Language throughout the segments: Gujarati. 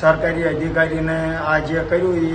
સરકારી અધિકારીને આ જે કર્યું એ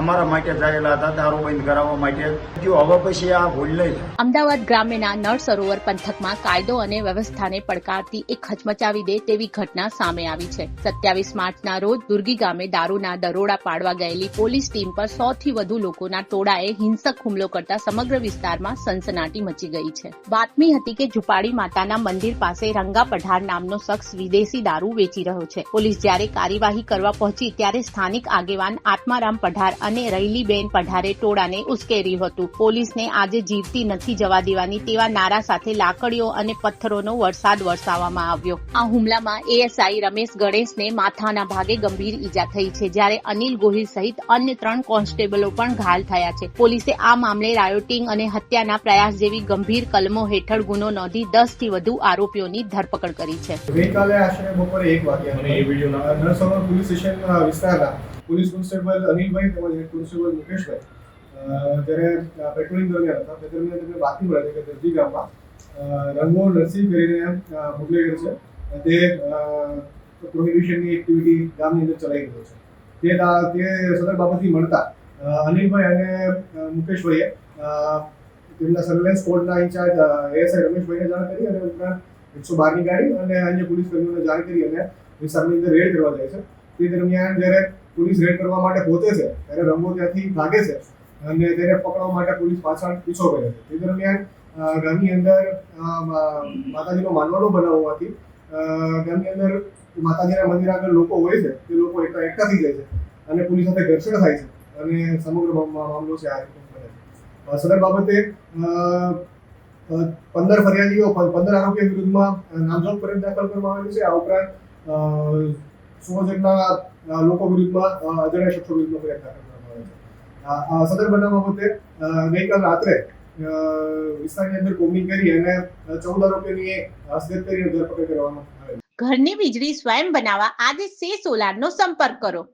અમારા માટે થયેલા હતા, દારૂ બંધ કરાવવા માટે. જો હવે પછી આ ભૂલ નહીં થાય. અમદાવાદ ગ્રામ્યના નળ સરોવર પંથકમાં કાયદો અને વ્યવસ્થાને પડકારતી એક હચમચાવી દે તેવી ઘટના સામે આવી છે. 27 માર્ચના રોજ દુર્ગી ગામે દારૂના દરોડા પાડવા ગયેલી પોલીસ ટીમ પર 100 થી વધુ લોકોના ટોળાએ હિંસક હુમલો કરતા સમગ્ર વિસ્તારમાં સનસનાટી મચી ગઈ છે. બાતમી હતી કે ઝુપાડી માતાના મંદિર પાસે રંગા પઢાર નામનો શખ્સ વિદેશી દારૂ વેચી રહ્યો છે. પોલીસ જ્યારે કાર્યવાહી કરવા પહોંચી ત્યારે સ્થાનિક આગેવાન આત્મારામ પઢાર અને રૈલીબેન પઢારે ટોળાને ઉશ્કેર્યું હતું. પોલીસને આજે જીવતી નથી જવા દેવાની તેવા નારા સાથે લાકડીઓ અને પથ્થરોનો વરસાદ વરસાવવામાં આવ્યો. આ હુમલામાં એએસઆઈ રમેશ ગણેશને માથાના ભાગે ગંભીર ઈજા થઈ છે, જ્યારે અનિલ ગોહિલ સહિત અન્ય 3 કોન્સ્ટેબલો પણ ઘાયલ થયા છે. પોલીસે આ મામલે રાયોટિંગ અને હત્યાના પ્રયાસ જેવી ગંભીર કલમો હેઠળ ગુનો નોંધી 10 થી વધુ આરોપીઓની ધરપકડ કરી છે. ગઈકાલે આશરે બપોરે 1 વાગ્યા નરસરોવર પોલીસ સ્ટેશન વિસ્તારના પોલીસ કોન્સ્ટેબલ અનિલભાઈ તેમજ હેડ કોન્સ્ટેબલ મુકેશભાઈ જ્યારે પેટ્રોલિંગ દરમિયાન હતા તે દરમિયાન તેમને બાતમી મળી કે દરજી ગામમાં રંગો નરસિંહ કરીને બુટલેગર છે તે પ્રોહિબિશનની એક્ટિવિટી ગામની અંદર ચલાવી રહ્યો છે. તે સદર બાબતથી મળતા અનિલભાઈ અને મુકેશભાઈએ તેમના સર્વેલન્સ સ્કોડના ઇન્ચાર્જ એએસઆઈ રમેશભાઈને જાણ કરી અને ઉપરાંત 112ની ગાડી અને અન્ય પોલીસ કર્મીઓને જાણ કરી અને વિસ્તારની અંદર રેડ કરવા જાય છે. તે દરમિયાન જ્યારે પોલીસ રેડ કરવા માટે પહોંચે છે ત્યારે રંગો ત્યાંથી ભાગે છે અને તેને પકડવા માટે પોલીસ પાછળ પીછો કરે છે. તે દરમિયાન ગામની અંદર માતાજીનો માનવાનો બનાવ હોવાથી ગામની અંદર માતાજીના મંદિર આગળ લોકો હોય છે તે લોકો એકઠા થઈ જાય છે અને પોલીસ સાથે ઘર્ષણ થાય છે અને સમગ્ર મામલો છે આ રીતે. સદર બાબતે 15 ફરિયાદીઓ 15 આરોપીઓ વિરુદ્ધમાં નામજોગ ફરિયાદ દાખલ કરવામાં આવેલી છે. આ ઉપરાંત 16 જેટલા લોકો વિરુદ્ધમાં અજાણ્યા શખ્સો વિરુદ્ધમાં ફરિયાદ દાખલ કરવામાં આવે છે. સદર બનાવ બાબતે ગઈકાલ રાત્રે વિસ્તારની અંદર કોમિંગ કરી અને 14 આરોપીઓની હસ્તગત કરીને ધરપકડ કરવામાં આવેલી. ઘરની વીજળી સ્વયં બનાવવા આજે સે સોલારનો સંપર્ક કરો.